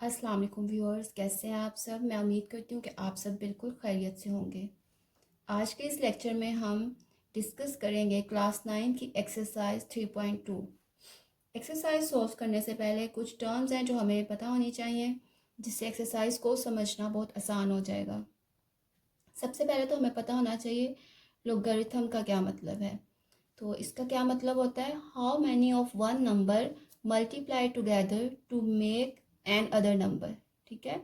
अस्सलाम वालेकुम व्यूअर्स, कैसे हैं आप सब। मैं उम्मीद करती हूँ कि आप सब बिल्कुल खैरियत से होंगे। आज के इस लेक्चर में हम डिस्कस करेंगे क्लास 9 की एक्सरसाइज 3.2। एक्सरसाइज सॉल्व करने से पहले कुछ टर्म्स हैं जो हमें पता होनी चाहिए, जिससे एक्सरसाइज को समझना बहुत आसान हो जाएगा। सबसे पहले तो हमें पता होना चाहिए लोगरिथम का क्या मतलब है। तो इसका क्या मतलब होता है, how many of one number multiply together to make another number. ठीक है,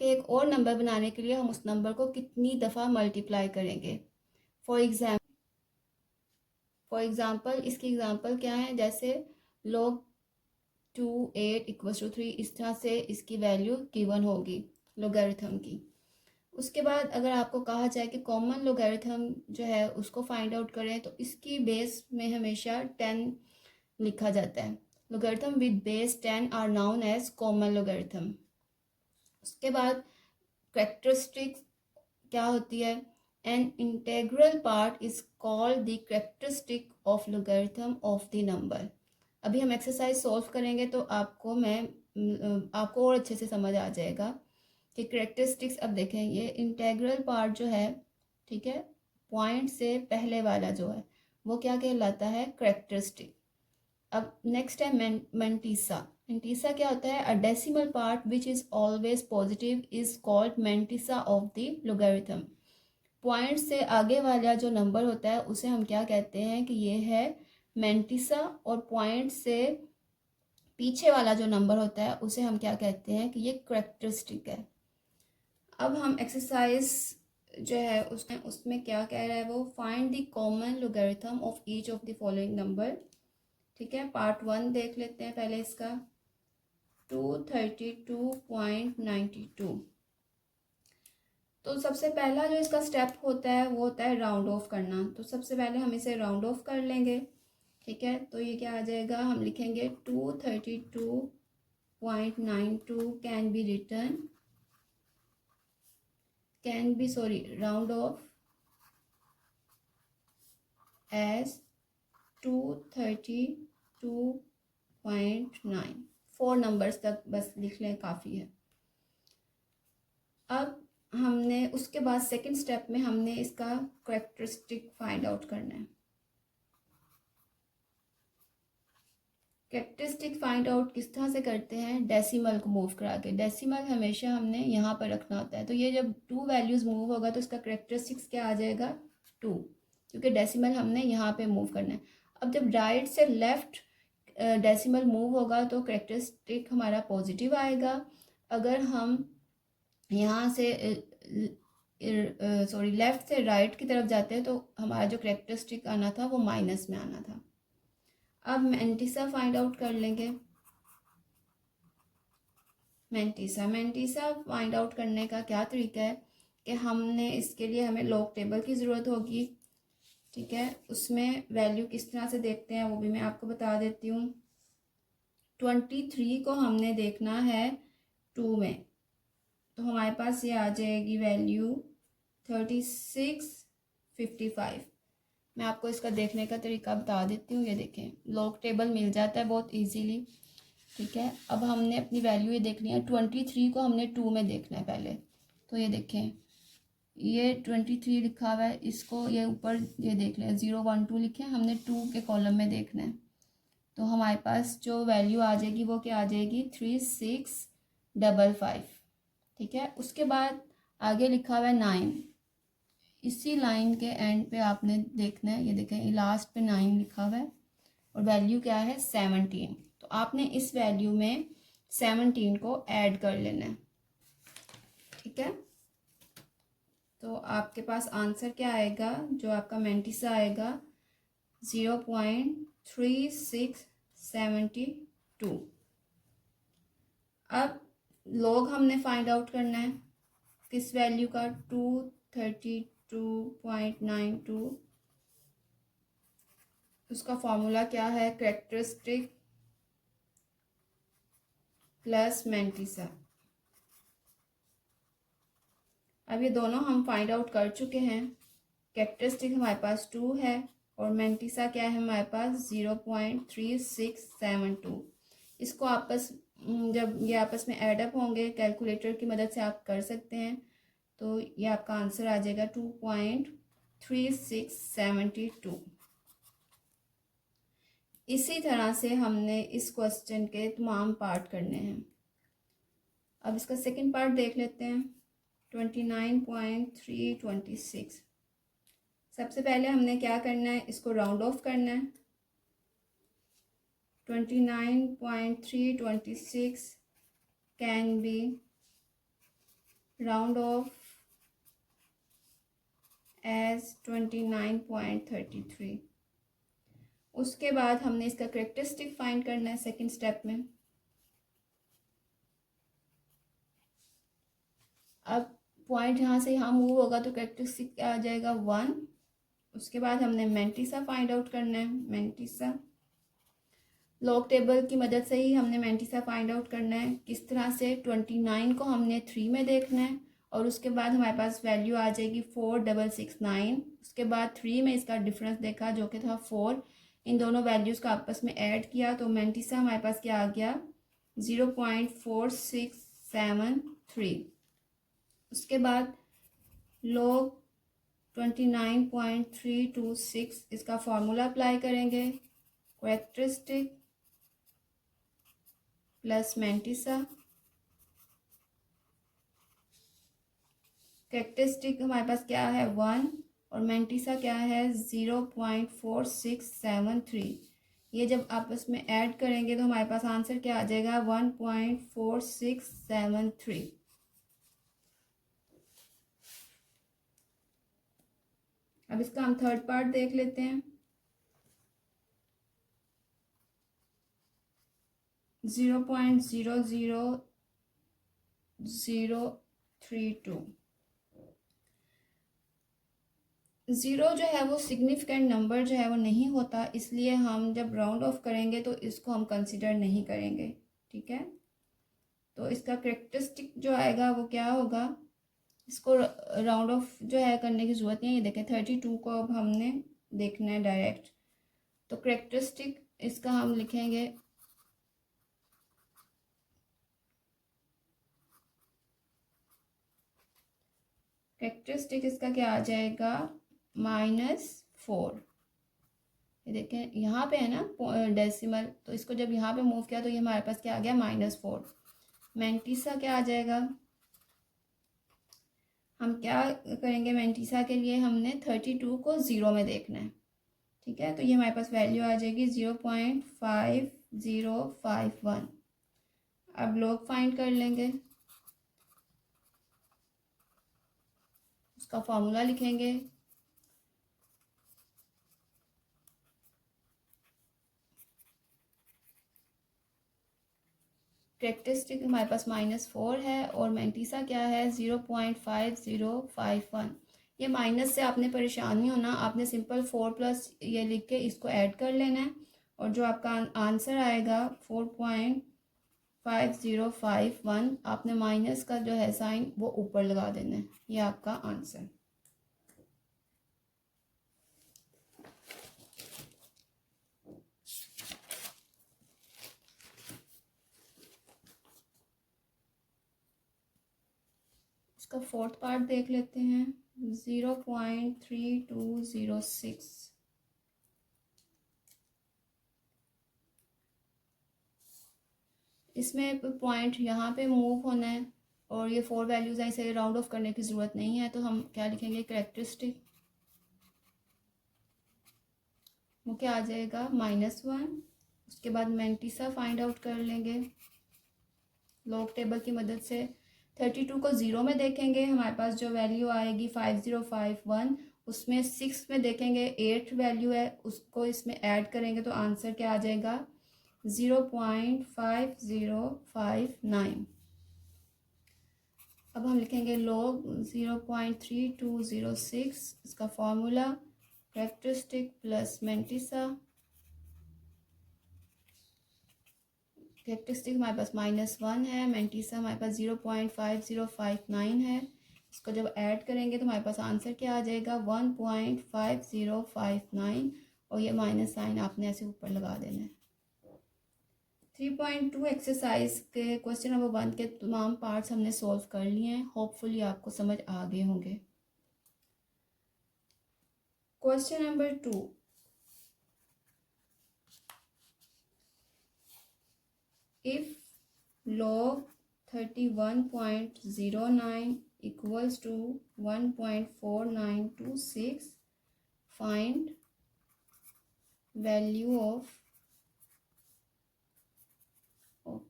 कि एक और नंबर बनाने के लिए हम उस नंबर को कितनी दफ़ा मल्टीप्लाई करेंगे। फॉर एग्ज़ाम्पल इसकी एग्ज़ाम्पल क्या है, जैसे log 2 8 = 3, इस तरह से इसकी वैल्यू गिवन होगी लोगरिथम की। उसके बाद अगर आपको कहा जाए कि कॉमन लोगरिथम जो है उसको फाइंड आउट करें, तो इसकी बेस में हमेशा 10 लिखा जाता है। Logarithm with base 10 are known as common logarithm. उसके बाद कैरेक्टरिस्टिक्स क्या होती है, an integral part is called the characteristic of logarithm of the number. अभी हम एक्सरसाइज सॉल्व करेंगे तो आपको और अच्छे से समझ आ जाएगा कि करेक्टरिस्टिक्स। अब देखें, ये इंटेग्रल पार्ट जो है, ठीक है, पॉइंट से पहले वाला जो है वो क्या कहलाता है, करेक्टरिस्टिक। अब नेक्स्ट है मेंटिसा। मेंटिसा क्या होता है, a decimal part which is always positive is called mantissa of the logarithm. Point से आगे वाला जो नंबर होता है उसे हम क्या कहते हैं कि ये है मेंटिसा, और पॉइंट से पीछे वाला जो नंबर होता है उसे हम क्या कहते हैं कि ये करेक्टरिस्टिक है। अब हम एक्सरसाइज जो है उसमें क्या कह रहा है, वो find the common logarithm of each of the following number. ठीक है, पार्ट 1 देख लेते हैं पहले इसका। 232.92। तो सबसे पहला जो इसका स्टेप होता है वो होता है राउंड ऑफ करना। तो सबसे पहले हम इसे राउंड ऑफ कर लेंगे। ठीक है, तो ये क्या आ जाएगा, हम लिखेंगे 232.92 राउंड ऑफ एज 232.9। 4 नंबर्स तक बस लिख लें, काफ़ी है। अब हमने उसके बाद सेकंड स्टेप में हमने इसका कैरेक्टरिस्टिक फाइंड आउट करना है। कैरेक्टरिस्टिक फाइंड आउट किस तरह से करते हैं, डेसिमल को मूव करा के। डेसिमल हमेशा हमने यहाँ पर रखना होता है, तो ये जब 2 वैल्यूज़ मूव होगा तो इसका कैरेक्टरिस्टिक्स क्या आ जाएगा, 2, क्योंकि डेसिमल हमने यहाँ पे मूव करना है। अब जब राइट से लेफ्ट डेसिमल मूव होगा तो कैरेक्टरिस्टिक हमारा पॉजिटिव आएगा। अगर हम यहाँ से लेफ्ट से राइट की तरफ जाते हैं तो हमारा जो कैरेक्टरिस्टिक आना था वो माइनस में आना था। अब मेंटिसा फाइंड आउट कर लेंगे। मेंटिसा फाइंड आउट करने का क्या तरीका है कि इसके लिए हमें लॉग टेबल की ज़रूरत होगी। ठीक है, उसमें वैल्यू किस तरह से देखते हैं वो भी मैं आपको बता देती हूँ। 23 को हमने देखना है 2 में, तो हमारे पास ये आ जाएगी वैल्यू 3655। मैं आपको इसका देखने का तरीका बता देती हूँ। ये देखें, लॉग टेबल मिल जाता है बहुत इजीली। ठीक है, अब हमने अपनी वैल्यू ये देखनी है। 23 को हमने 2 में देखना है पहले। तो ये देखें, ये 23 लिखा हुआ है, इसको ये ऊपर ये देख लें 0 1 2 लिखे, हमने 2 के कॉलम में देखना है। तो हमारे पास जो वैल्यू आ जाएगी वो क्या आ जाएगी, 3655। ठीक है, उसके बाद आगे लिखा हुआ है 9। इसी लाइन के एंड पे आपने देखना है, ये देखें लास्ट पे 9 लिखा हुआ है और वैल्यू क्या है 17। तो आपने इस वैल्यू में 17 को ऐड कर लेना है। ठीक है, तो आपके पास आंसर क्या आएगा, जो आपका मेंटिसा आएगा 0.3672। अब लॉग हमने फाइंड आउट करना है किस वैल्यू का, 232.92। उसका फॉर्मूला क्या है, कैरेक्टरिस्टिक प्लस मेंटिसा। अब ये दोनों हम फाइंड आउट कर चुके हैं। कैरेक्टरिस्टिक हमारे पास 2 है और मेंटिसा क्या है हमारे पास 0.3672। इसको आपस जब ये आपस में एडअप होंगे कैलकुलेटर की मदद से आप कर सकते हैं, तो ये आपका आंसर आ जाएगा 2.3672। इसी तरह से हमने इस क्वेश्चन के तमाम पार्ट करने हैं। अब इसका सेकंड पार्ट देख लेते हैं। 29.326। सबसे पहले हमने क्या करना है, इसको राउंड ऑफ करना है। 29.326 can be round off as 29.33। उसके बाद हमने इसका करेक्टरिस्टिक फाइंड करना है सेकंड स्टेप में। अब पॉइंट यहाँ से यहाँ मूव होगा तो करेक्टरिस्टिक क्या आ जाएगा 1। उसके बाद हमने मैंटिसा फाइंड आउट करना है। मैंटिसा लॉग टेबल की मदद से ही हमने मैंटिसा फाइंड आउट करना है। किस तरह से, 29 को हमने 3 में देखना है और उसके बाद हमारे पास वैल्यू आ जाएगी 4669। उसके बाद 3 में इसका डिफरेंस देखा जो कि था 4। इन दोनों वैल्यूज़ को आपस में ऐड किया तो मैंटिसा हमारे पास क्या आ गया 0.4673। उसके बाद log 29.326 इसका फॉर्मूला अप्लाई करेंगे। Characteristic plus mantissa. करेक्टरिस्टिक हमारे पास क्या है 1 और मैंटिसा क्या है 0.4673। ये जब आपस में ऐड करेंगे तो हमारे पास आंसर क्या आ जाएगा 1.4673। अब इसका हम थर्ड पार्ट देख लेते हैं। 0.00032। ज़ीरो जो है वो सिग्निफिकेंट नंबर जो है वो नहीं होता, इसलिए हम जब राउंड ऑफ करेंगे तो इसको हम कंसिडर नहीं करेंगे। ठीक है, तो इसका करेक्टरिस्टिक जो आएगा वो क्या होगा, इसको राउंड ऑफ जो है करने की ज़रूरत नहीं है। ये देखें 32 को अब हमने देखना है डायरेक्ट, तो करेक्टरिस्टिक इसका हम लिखेंगे करेक्टरिस्टिक इसका क्या आ जाएगा -4। ये देखें यहाँ पे है ना डेसिमल, तो इसको जब यहाँ पे मूव किया तो ये हमारे पास क्या आ गया -4। मैंटिसा क्या आ जाएगा, हम क्या करेंगे मैंटिसा के लिए हमने 32 को 0 में देखना है। ठीक है, तो ये हमारे पास वैल्यू आ जाएगी 0.5051। अब लॉग फाइंड कर लेंगे, उसका फॉर्मूला लिखेंगे। करेक्टरिस्टिक हमारे पास -4 है और मैंटिसा क्या है 0.5051। ये माइनस से आपने परेशान नहीं होना, आपने सिंपल 4 प्लस ये लिख के इसको ऐड कर लेना है और जो आपका आंसर आएगा 4.5051, आपने माइनस का जो है साइन वो ऊपर लगा देना है। ये आपका आंसर। इसका फोर्थ पार्ट देख लेते हैं। 0.3206। इसमें पॉइंट यहाँ पे मूव होना है और ये 4 वैल्यूज़ हैं, इसे राउंड ऑफ करने की ज़रूरत नहीं है, तो हम क्या लिखेंगे करेक्टरिस्टिक, वो क्या आ जाएगा -1। उसके बाद मैंटिसा फाइंड आउट कर लेंगे लॉग टेबल की मदद से। 32 को 0 में देखेंगे, हमारे पास जो वैल्यू आएगी 5051, उसमें 6 में देखेंगे 8 वैल्यू है, उसको इसमें ऐड करेंगे तो आंसर क्या आ जाएगा 0.5059। अब हम लिखेंगे लॉग 0.3206, इसका formula characteristic plus mantissa. Characteristic हमारे पास -1 है, मैंटिसा हमारे पास 0.5059 है। इसको जब ऐड करेंगे तो हमारे पास आंसर क्या आ जाएगा 1.5059 और ये माइनस साइन आपने ऐसे ऊपर लगा देना है। 3.2 एक्सरसाइज के क्वेश्चन नंबर 1 के तमाम पार्ट्स हमने सॉल्व कर लिए हैं। होपफुली आपको समझ आ गए होंगे। Question number 2, if log 31.09 equals to 1.4926, find value of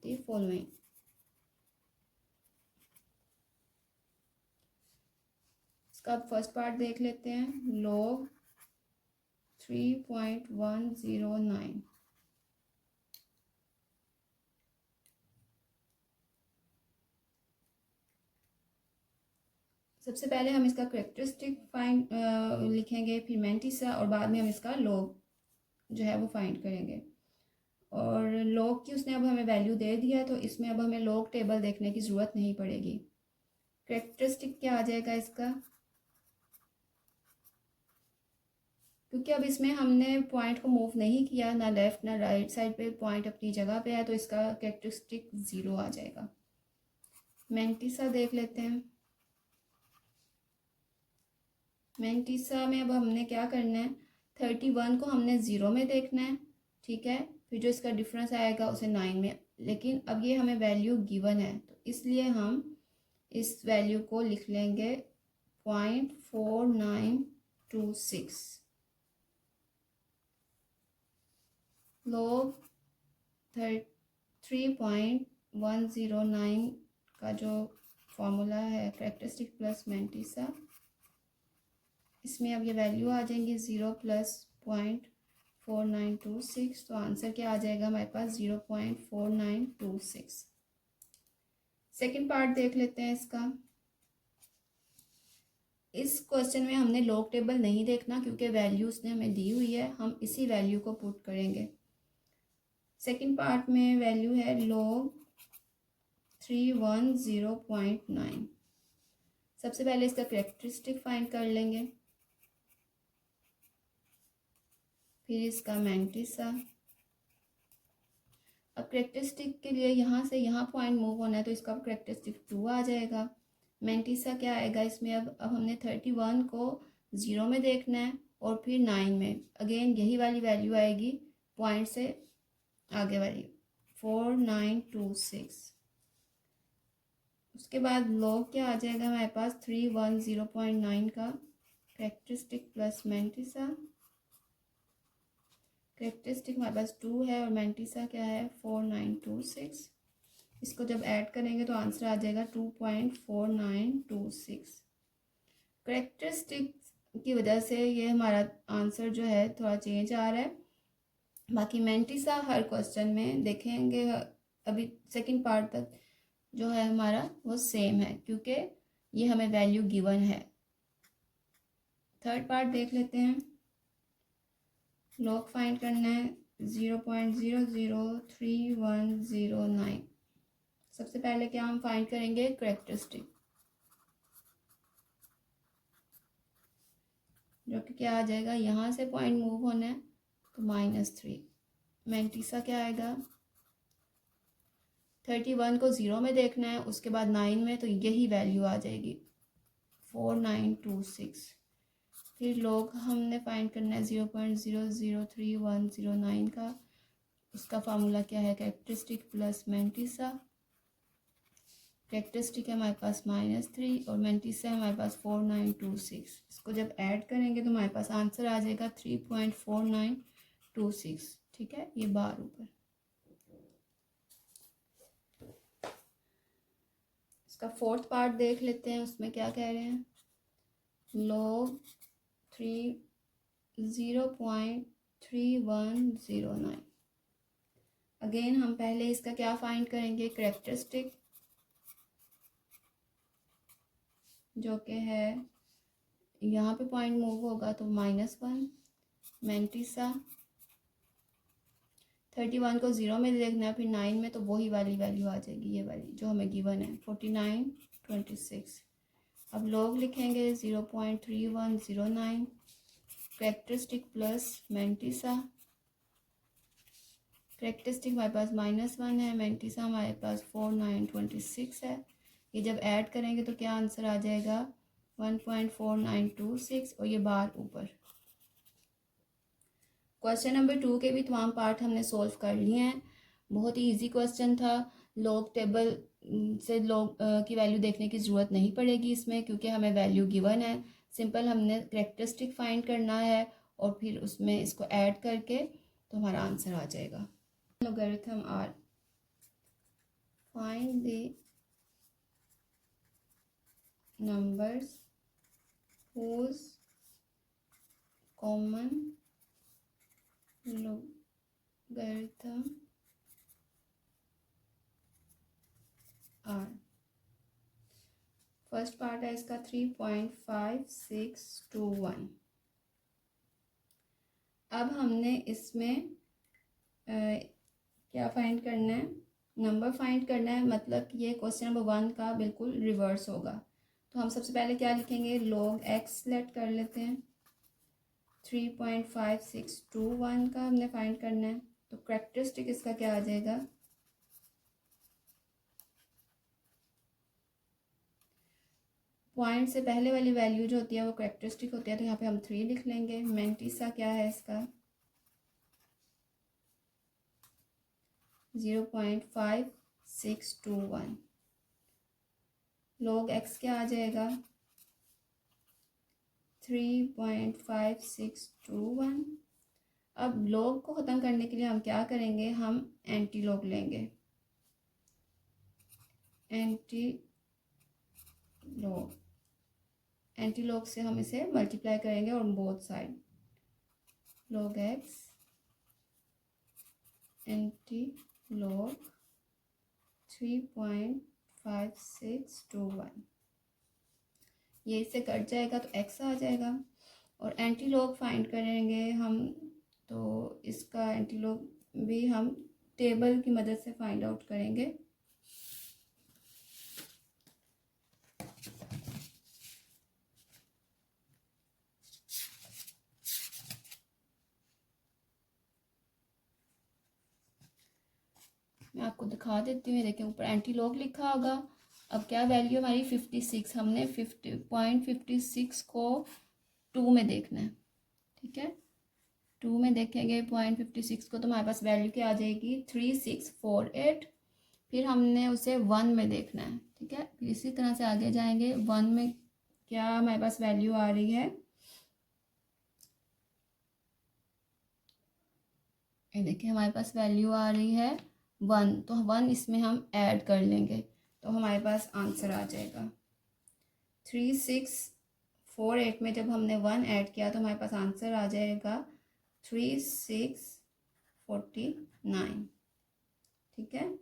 the following। इसका फर्स्ट पार्ट देख लेते हैं। log 3.109, सबसे पहले हम इसका करेक्टरिस्टिक फाइंड लिखेंगे, फिर मैंटिसा, और बाद में हम इसका लॉग जो है वो फाइंड करेंगे। और लॉग की उसने अब हमें वैल्यू दे दिया, तो इसमें अब हमें लॉग टेबल देखने की ज़रूरत नहीं पड़ेगी। करेक्टरिस्टिक क्या आ जाएगा इसका, क्योंकि अब इसमें हमने पॉइंट को मूव नहीं किया, ना लेफ़्ट ना राइट साइड पे, पॉइंट अपनी जगह पे है, तो इसका करेक्टरिस्टिक 0 आ जाएगा। मैंटिसा देख लेते हैं। मैंटिसा में अब हमने क्या करना है, 31 को हमने 0 में देखना है, ठीक है। फिर जो इसका डिफरेंस आएगा उसे 9 में, लेकिन अब ये हमें वैल्यू गिवन है, तो इसलिए हम इस वैल्यू को लिख लेंगे 0.4926। log 3.109 का जो फॉर्मूला है करेक्टरिस्टिक प्लस मैंटिसा, इसमें अब ये वैल्यू आ जाएंगी 0 प्लस 0.4926, तो आंसर क्या आ जाएगा हमारे पास 0.4926। सेकंड पार्ट देख लेते हैं इसका। इस क्वेश्चन में हमने लॉग टेबल नहीं देखना, क्योंकि वैल्यू उसने हमें दी हुई है, हम इसी वैल्यू को पुट करेंगे। सेकंड पार्ट में वैल्यू है log 310.9। सबसे पहले इसका करेक्टरिस्टिक फाइंड कर लेंगे, फिर इसका मैंटिसा। अब करेक्टरिस्टिक के लिए यहाँ से यहाँ पॉइंट मूव होना है, तो इसका करेक्टरिस्टिक 2 आ जाएगा। मैंटिसा क्या आएगा इसमें, अब हमने 31 को 0 में देखना है और फिर 9 में, अगेन यही वाली वैल्यू आएगी, पॉइंट से आगे वाली 4926। उसके बाद लॉग क्या आ जाएगा हमारे पास 310.9 का करेक्टरिस्टिक प्लस मैंटिसा। करेक्टरिस्टिक हमारे पास 2 है और मैंटिसा क्या है 4926। इसको जब ऐड करेंगे तो आंसर आ जाएगा 2.4926। करेक्टरिस्टिक की वजह से ये हमारा आंसर जो है थोड़ा चेंज आ रहा है। बाकी मैंटिसा हर क्वेश्चन में देखेंगे, अभी सेकंड पार्ट तक जो है हमारा वो सेम है, क्योंकि ये हमें वैल्यू गिवन है। थर्ड पार्ट देख लेते हैं। लॉग फाइंड करना है 0.003109। सबसे पहले क्या हम फाइंड करेंगे, करेक्टरिस्टिक, जो कि क्या आ जाएगा, यहाँ से पॉइंट मूव होना है तो -3। मैंटिसा क्या आएगा, 31 को 0 में देखना है, उसके बाद 9 में, तो यही वैल्यू आ जाएगी 4926। फिर लॉग हमने फाइंड करना है 0.003109 का, उसका फार्मूला क्या है, करेक्टरिस्टिक प्लस मैंटिसा। करेक्टरिस्टिक है हमारे पास -3 और मैंटिसा है हमारे पास 4926। इसको जब ऐड करेंगे तो हमारे पास आंसर आ जाएगा 3.4926, ठीक है, ये बार ऊपर। इसका फोर्थ पार्ट देख लेते हैं, उसमें क्या कह रहे हैं, log 0.3109। अगेन हम पहले इसका क्या फाइंड करेंगे, करेक्टरिस्टिक, जो कि है यहाँ पे पॉइंट मूव होगा तो -1। मैंटिसा 31 को 0 में देखना है, फिर 9 में, तो वही वाली वैल्यू आ जाएगी, ये वाली जो हमें गिवन है 4926। अब लॉग लिखेंगे 0.3109 करेक्टरिस्टिक प्लस मैंटिसा। करेक्टरिस्टिक हमारे पास -1 है, मैंटिसा हमारे पास 4 9 26 है। ये जब ऐड करेंगे तो क्या आंसर आ जाएगा 1.4926 और ये बार ऊपर। क्वेश्चन नंबर 2 के भी तमाम पार्ट हमने सोल्व कर लिए हैं। बहुत ही इजी क्वेश्चन था। लॉग टेबल से लॉग की वैल्यू देखने की ज़रूरत नहीं पड़ेगी इसमें, क्योंकि हमें वैल्यू गिवन है। सिंपल हमने करेक्टरिस्टिक फाइंड करना है और फिर उसमें इसको ऐड करके तो हमारा आंसर आ जाएगा। Logarithm are find the numbers whose common logarithm are। First part है इसका 3.5621। अब हमने इसमें क्या फाइंड करना है, नंबर फाइंड करना है। मतलब कि ये क्वेश्चन नंबर 1 का बिल्कुल रिवर्स होगा। तो हम सबसे पहले क्या लिखेंगे, log x सेलेक्ट कर लेते हैं। 3.5621 का हमने फाइंड करना है। तो करेक्टरिस्टिक इसका क्या आ जाएगा, पॉइंट से पहले वाली वैल्यू जो होती है वो करेक्टरिस्टिक होती है, तो यहाँ पे हम 3 लिख लेंगे। मैंटिसा क्या है इसका 0.5621। log x क्या आ जाएगा 3.5621। अब log को ख़त्म करने के लिए हम क्या करेंगे, हम एंटी log लेंगे। एंटी लॉग से हम इसे मल्टीप्लाई करेंगे और both side. log x anti log 3.5621, ये इससे कट जाएगा तो x आ जाएगा। और एंटी लॉग फाइंड करेंगे हम, तो इसका एंटी लॉग भी हम टेबल की मदद से फाइंड आउट करेंगे। मैं आपको दिखा देती हूँ, देखें ऊपर एंटी लॉग लिखा होगा। अब क्या वैल्यू हमारी 56, हमने 50.56 को 2 में देखना है। ठीक है, 2 में देखेंगे 0.56 को तो हमारे पास वैल्यू क्या आ जाएगी 3648। फिर हमने उसे 1 में देखना है। ठीक है, फिर इसी तरह से आगे जाएंगे। 1 में क्या हमारे पास वैल्यू आ रही है, ये देखिए हमारे पास वैल्यू आ रही है 1, तो 1 इसमें हम ऐड कर लेंगे तो हमारे पास आंसर आ जाएगा 3648 में जब हमने 1 ऐड किया तो हमारे पास आंसर आ जाएगा 3649। ठीक है,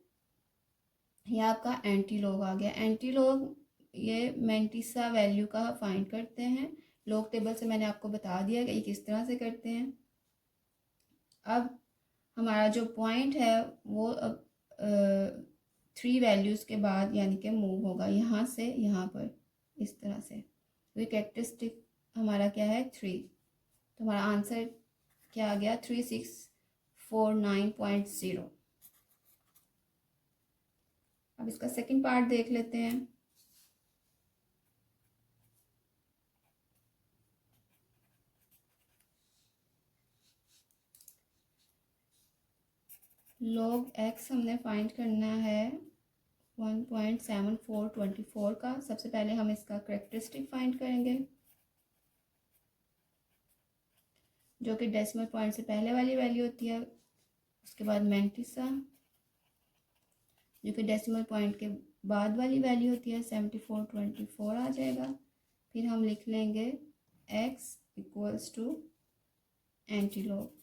ये आपका एंटी लॉग आ गया। एंटी लॉग ये मैंटिसा वैल्यू का फाइंड करते हैं। लॉग टेबल से मैंने आपको बता दिया कि ये किस तरह से करते हैं। अब हमारा जो पॉइंट है वो अब 3 वैल्यूज़ के बाद यानी कि मूव होगा यहाँ से यहाँ पर इस तरह से। तो ये कैरेक्टरिस्टिक हमारा क्या है 3, तो हमारा आंसर क्या आ गया 3649.0। अब इसका सेकंड पार्ट देख लेते हैं। log x हमने फाइंड करना है 1.7424 का। सबसे पहले हम इसका करेक्टरिस्टिक फाइंड करेंगे जो कि डेसिमल पॉइंट से पहले वाली वैल्यू होती है। उसके बाद मैंटिसा जो कि डेसिमल पॉइंट के बाद वाली वैल्यू होती है 7424 आ जाएगा। फिर हम लिख लेंगे x equals to anti log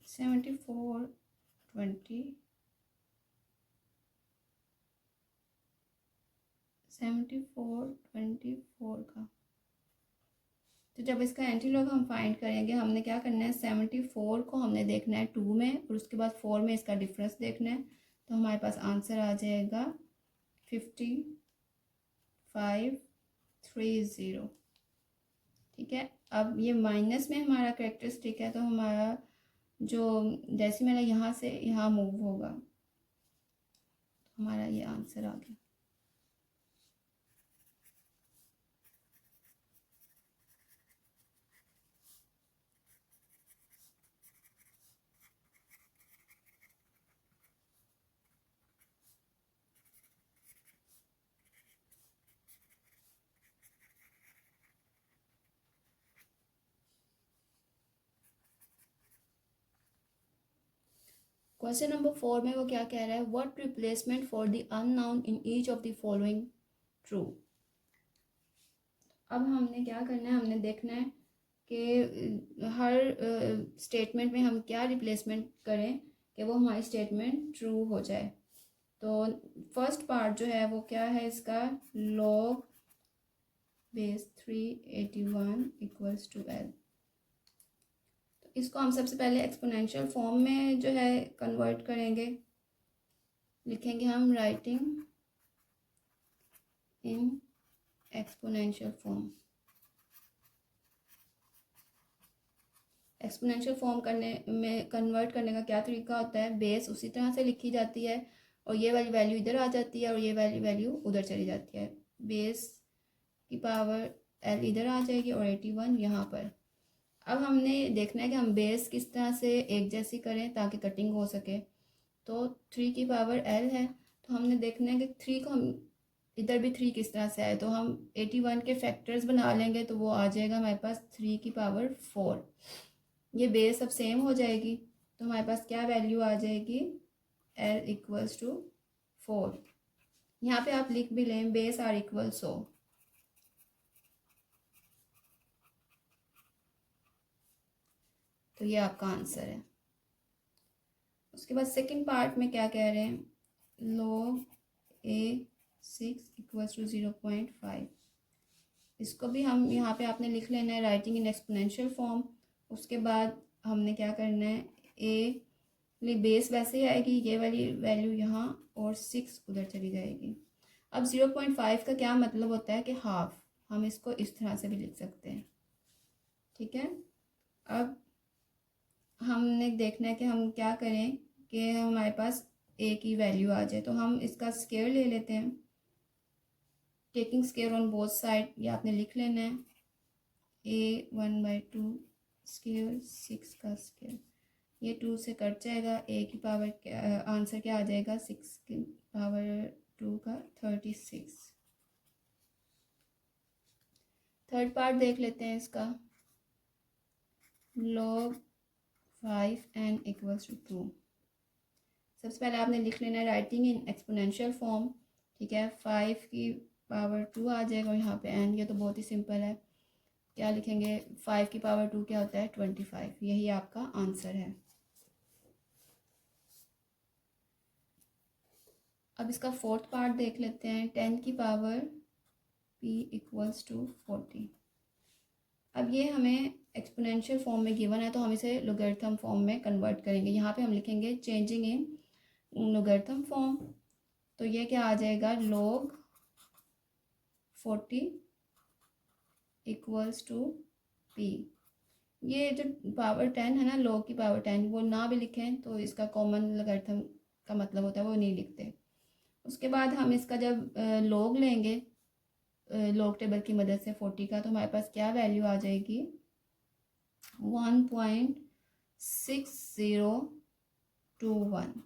7424 का। तो जब इसका एंटी लॉग हम फाइंड करेंगे हमने क्या करना है 74 को हमने देखना है 2 में और उसके बाद 4 में इसका डिफरेंस देखना है। तो हमारे पास आंसर आ जाएगा 5530। ठीक है, अब ये माइनस में हमारा कैरेक्टरिस्टिक है, तो हमारा जो डेसिमल है यहाँ से यहाँ मूव होगा, हमारा ये आंसर आ गया। क्वेश्चन नंबर 4 में वो क्या कह रहा है, what replacement for the unknown in each of the following true. अब हमने क्या करना है, हमने देखना है कि हर स्टेटमेंट में हम क्या रिप्लेसमेंट करें कि वो हमारी स्टेटमेंट ट्रू हो जाए। तो फर्स्ट पार्ट जो है वो क्या है इसका, log base 381 equals to l। तो इसको हम सबसे पहले एक्सपोनेंशियल फॉर्म में जो है कन्वर्ट करेंगे, लिखेंगे हम writing in exponential form. Exponential form करने में कन्वर्ट करने का क्या तरीका होता है, बेस उसी तरह से लिखी जाती है और ये वाली वैल्यू इधर आ जाती है और ये वाली वैल्यू उधर चली जाती है। बेस की पावर l इधर आ जाएगी और 81 यहाँ पर। अब हमने देखना है कि हम बेस किस तरह से एक जैसी करें ताकि कटिंग हो सके। तो 3 की पावर l है, तो हमने देखना है कि 3 को हम इधर भी 3 किस तरह से आए, तो हम 81 के फैक्टर्स बना लेंगे, तो वो आ जाएगा हमारे पास 3 की पावर 4। ये बेस अब सेम हो जाएगी, तो हमारे पास क्या वैल्यू आ जाएगी, l इक्वल्स टू 4। यहाँ पे आप लिख भी लें बेस आर इक्वल्स हो। तो ये आपका आंसर है। उसके बाद सेकंड पार्ट में क्या कह रहे हैं, log a6 इक्वल्स टू 0.5। इसको भी हम यहाँ पे आपने लिख लेना है राइटिंग इन एक्सपोनेंशियल फॉर्म। उसके बाद हमने क्या करना है, ए बेस वैसे ही आएगी, ये वाली वैल्यू यहाँ और 6 उधर चली जाएगी। अब 0.5 का क्या मतलब होता है कि हाफ, हम इसको इस तरह से भी लिख सकते हैं। ठीक है, अब हमने देखना है कि हम क्या करें कि हमारे पास ए की वैल्यू आ जाए। तो हम इसका स्क्वायर ले लेते हैं, taking square on both side, ये आपने लिख लेना है a 1/2 स्क्वायर 6 का स्क्वायर, ये 2 से कट जाएगा, a की पावर आंसर क्या आ जाएगा 6 की पावर 2 का 36। थर्ड पार्ट देख लेते हैं इसका, log 5n इक्वल्स टू 2। सबसे पहले आपने लिख लेना है राइटिंग इन एक्सपोनेंशियल फॉर्म। ठीक है, 5 की पावर 2 आ जाएगा और यहाँ पे n, ये तो बहुत ही सिंपल है। क्या लिखेंगे, 5 की पावर 2 क्या होता है 25, यही आपका आंसर है। अब इसका फोर्थ पार्ट देख लेते हैं, 10 की पावर p इक्वल्स टू 40। अब ये हमें एक्सपोनेंशियल फॉर्म में गिवन है, तो हम इसे लोगरिथम फॉर्म में कन्वर्ट करेंगे। यहाँ पे हम लिखेंगे चेंजिंग इन लोगरिथम फॉर्म। तो ये क्या आ जाएगा, log 40 इक्वल्स टू p। ये जो पावर 10 है ना, log की पावर 10, वो ना भी लिखें तो इसका कॉमन लोगरिथम का मतलब होता है वो नहीं लिखते। उसके बाद हम इसका जब log लेंगे log टेबल की मदद से 40 का, तो हमारे पास क्या वैल्यू आ जाएगी 1.6021।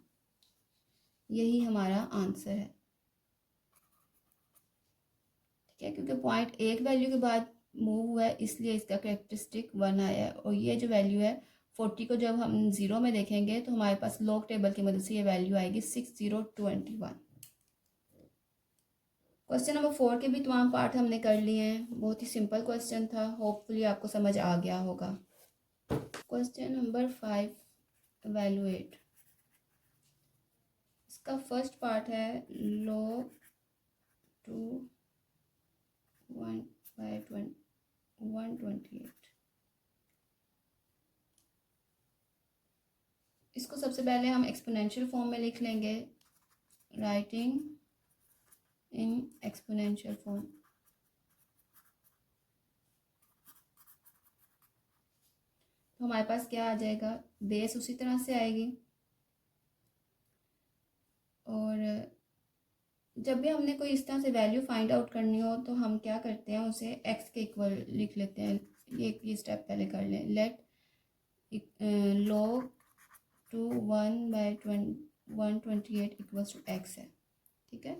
यही हमारा आंसर है। ठीक है, क्योंकि पॉइंट एक वैल्यू के बाद मूव हुआ है इसलिए इसका कैरेक्टरिस्टिक 1 आया है। और ये जो वैल्यू है 40 को जब हम 0 में देखेंगे तो हमारे पास log टेबल की मदद से ये वैल्यू आएगी 6021। क्वेश्चन नंबर 4 के भी तमाम पार्ट हमने कर लिए हैं, बहुत ही सिंपल क्वेश्चन था, होपफुली आपको समझ आ गया होगा। Question number 5 evaluate. इसका फर्स्ट पार्ट है log 2 1/128। इसको सबसे पहले हम एक्सपोनेंशियल फॉर्म में लिख लेंगे, राइटिंग इन एक्सपोनेंशियल फॉर्म। तो हमारे पास क्या आ जाएगा, बेस उसी तरह से आएगी। और जब भी हमने कोई इस तरह से वैल्यू फाइंड आउट करनी हो तो हम क्या करते हैं, उसे एक्स के इक्वल लिख लेते हैं। ये स्टेप पहले कर लें। Let log to 1/128 equals to x है, ठीक है।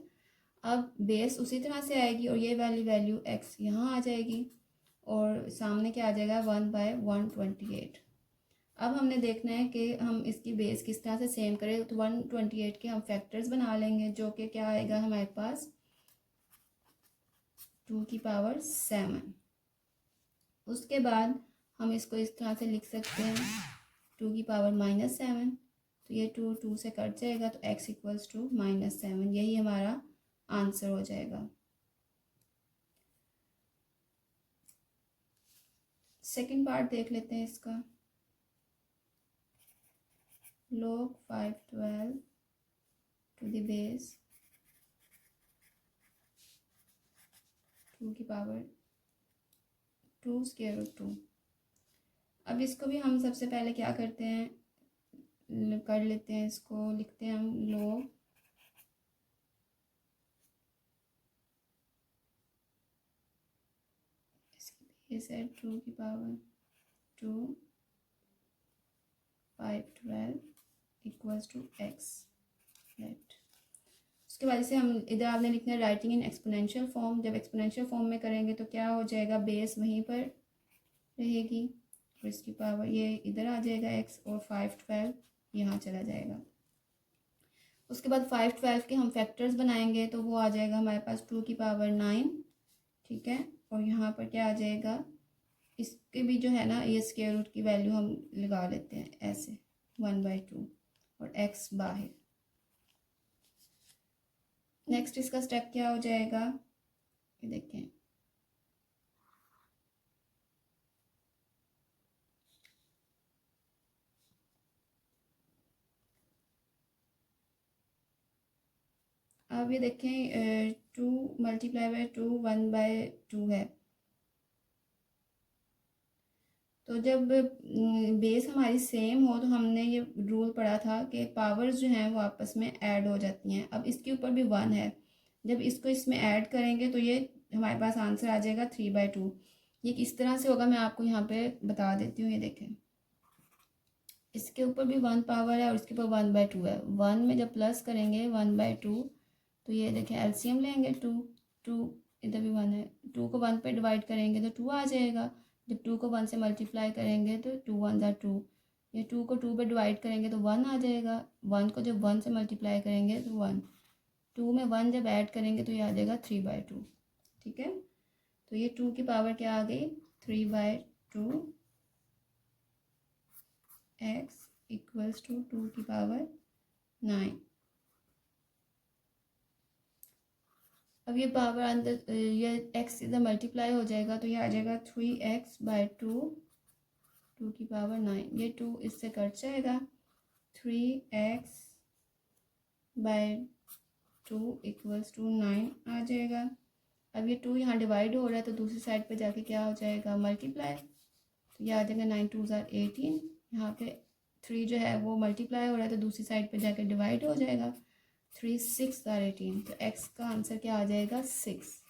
अब बेस उसी तरह से आएगी और ये वाली वैल्यू एक्स यहाँ आ जाएगी और सामने क्या आ जाएगा, 1/128। अब हमने देखना है कि हम इसकी बेस किस तरह से सेम करें। तो 128 के हम फैक्टर्स बना लेंगे, जो कि क्या आएगा हमारे पास 2⁻7। उसके बाद हम इसको इस तरह से लिख सकते हैं 2⁻−7। तो ये 2 से कट जाएगा तो x इक्वल्स टू -7, यही हमारा आंसर हो जाएगा। सेकंड पार्ट देख लेते हैं इसका। log 512 to the base 2⁻2²√2। अब इसको भी हम सबसे पहले क्या करते हैं, कर लेते हैं, इसको लिखते हैं हम log बेस है 2⁻2/512 इक्वल्स टू एक्स। लेट उसके बाद से हम इधर आपने लिखना है राइटिंग इन एक्सपोनेंशियल फॉर्म। जब एक्सपोनेंशियल फॉर्म में करेंगे तो क्या हो जाएगा, बेस वहीं पर रहेगी और इसकी पावर ये इधर आ जाएगा एक्स, और 512 यहाँ चला जाएगा। उसके बाद 512 के हम फैक्टर्स बनाएंगे तो वो आ जाएगा हमारे पास 2⁻9, ठीक है। और यहाँ पर क्या आ जाएगा, इसके भी जो है ना, ये स्क्वायर रूट की वैल्यू हम लगा लेते हैं ऐसे 1/2 और एक्स बाहर। नेक्स्ट इसका स्टेप क्या हो जाएगा, ये देखें। अब ये देखें 2 × 2 1/2 है। तो जब बेस हमारी सेम हो तो हमने ये रूल पढ़ा था कि पावर्स जो हैं वो आपस में ऐड हो जाती हैं। अब इसके ऊपर भी 1 है, जब इसको इसमें ऐड करेंगे तो ये हमारे पास आंसर आ जाएगा 3/2। ये किस तरह से होगा मैं आपको यहाँ पे बता देती हूँ। ये देखें, इसके ऊपर भी 1 पावर है और इसके ऊपर 1/2 है। 1 में जब प्लस करेंगे 1/2 तो ये देखें एलसीएम लेंगे 2 इधर भी 1 है, 2 को 1 पे डिवाइड करेंगे तो 2 आ जाएगा। जब 2 को 1 से मल्टीप्लाई करेंगे तो 2 1 ज़ा 2, ये 2 को 2 पे डिवाइड करेंगे तो 1 आ जाएगा। 1 को जब 1 से मल्टीप्लाई करेंगे तो 1, 2 में 1 जब ऐड करेंगे तो ये आ जाएगा 3/2, ठीक है। तो ये 2 की पावर क्या आ गई, 3/2 एक्स इक्वल्स टू 2⁻9। अब ये पावर अंदर, ये एक्स इधर मल्टीप्लाई हो जाएगा तो ये आ जाएगा 3x/2 2⁻9। ये 2 इससे कट जाएगा, 3x/2 इक्वल्स टू 9 आ जाएगा। अब ये 2 यहाँ डिवाइड हो रहा है तो दूसरी साइड पे जाके क्या हो जाएगा, मल्टीप्लाई। तो ये आ जाएगा 9 2 18। यहाँ पे 3 जो है वो मल्टीप्लाई हो रहा है तो दूसरी साइड पे जाके डिवाइड हो जाएगा। 3 6 18, तो एक्स का आंसर क्या आ जाएगा, 6।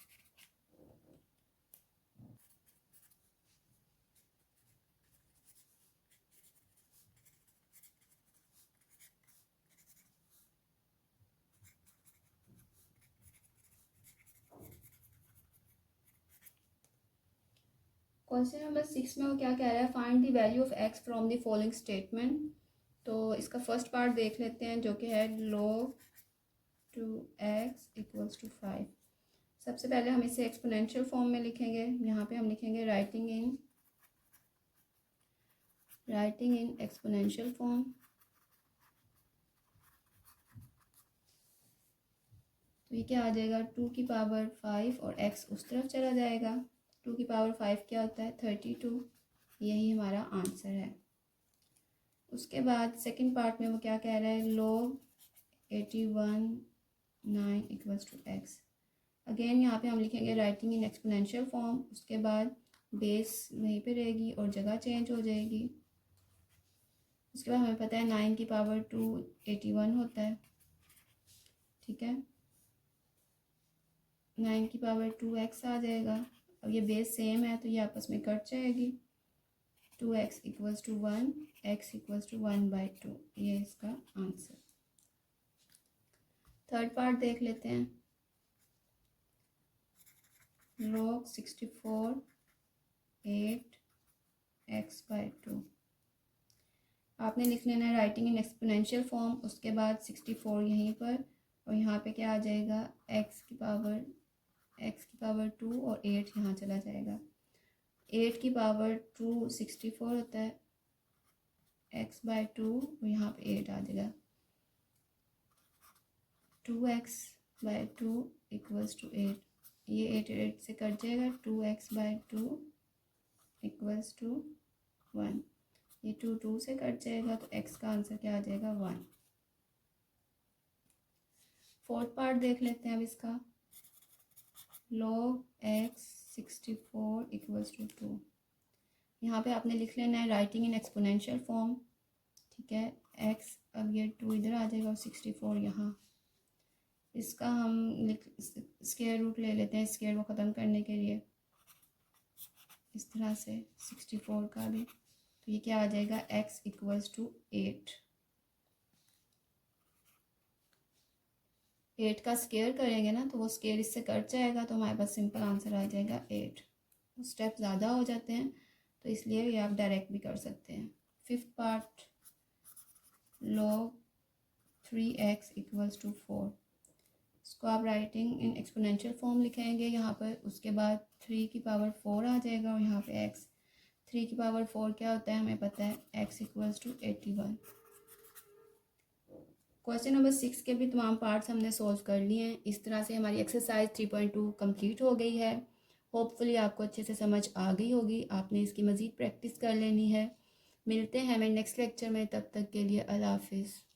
क्वेश्चन नंबर 6 में वो क्या कह रहा है, find the value of x from the following statement. तो इसका फर्स्ट पार्ट देख लेते हैं जो कि है log 2x इक्वल्स टू 5। सबसे पहले हम इसे एक्सपोनेंशियल फॉर्म में लिखेंगे। यहाँ पे हम लिखेंगे राइटिंग इन एक्सपोनेंशियल फॉर्म। तो ये क्या आ जाएगा, 2⁻5 और x उस तरफ चला जाएगा। 2⁻5 क्या होता है, 32। यही हमारा आंसर है। उसके बाद सेकंड पार्ट में वो क्या कह रहा है, log 81/9 equals to x. Again यहाँ पे हम लिखेंगे राइटिंग इन एक्सपोनेंशियल फॉर्म। उसके बाद बेस वहीं पे रहेगी और जगह चेंज हो जाएगी। उसके बाद हमें पता है 9 की पावर 2 81 होता है, ठीक है। 9 की पावर 2x आ जाएगा। अब ये बेस सेम है तो ये आपस में कट जाएगी। 2x equals to 1, x equals to 1/2, ये इसका आंसर। थर्ड पार्ट देख लेते हैं। log 64 8x/2 आपने लिख लेना है राइटिंग इन एक्सपोनेंशियल फॉर्म। उसके बाद 64 यहीं पर, और यहाँ पे क्या आ जाएगा, x की पावर 2 और 8 यहाँ चला जाएगा। 8 की पावर 2 64 होता है, x/2 और यहाँ पे 8 आ जाएगा। 2x/2 इक्वल्स टू 8, ये 8 से कट जाएगा। 2x/2 इक्वल्स टू 1, ये 2 से कट जाएगा तो x का आंसर क्या आ जाएगा, 1। फोर्थ पार्ट देख लेते हैं अब इसका। log x 64 इक्वल्स टू 2, यहाँ पे आपने लिख लेना है राइटिंग इन एक्सपोनेंशियल फॉर्म, ठीक है। x, अब ये 2 इधर आ जाएगा और 64 यहाँ। इसका हम स्क्वायर रूट ले लेते हैं स्क्वायर को ख़त्म करने के लिए, इस तरह से 64 का भी। तो ये क्या आ जाएगा, x इक्वल्स टू 8। 8 का स्क्वायर करेंगे ना तो वो स्क्वायर इससे कट जाएगा, तो हमारे पास सिंपल आंसर आ जाएगा 8। स्टेप ज़्यादा हो जाते हैं तो इसलिए ये आप डायरेक्ट भी कर सकते हैं। Fifth part, log 3x equals to 4, इसको आप राइटिंग इन एक्सपोनेंशियल फॉर्म लिखेंगे यहाँ पर। उसके बाद 3 की पावर 4 आ जाएगा और यहाँ पे x। 3 की पावर 4 क्या होता है हमें पता है, x equals to 81। Question number 6 के भी तमाम पार्ट्स हमने सॉल्व कर लिए हैं। इस तरह से हमारी एक्सरसाइज 3.2 कंप्लीट हो गई है। होपफुली आपको अच्छे से समझ आ गई होगी। आपने इसकी मज़ीद प्रैक्टिस कर लेनी है। मिलते हैं हमें नेक्स्ट लेक्चर में, तब तक के लिए अल्लाह हाफिज़।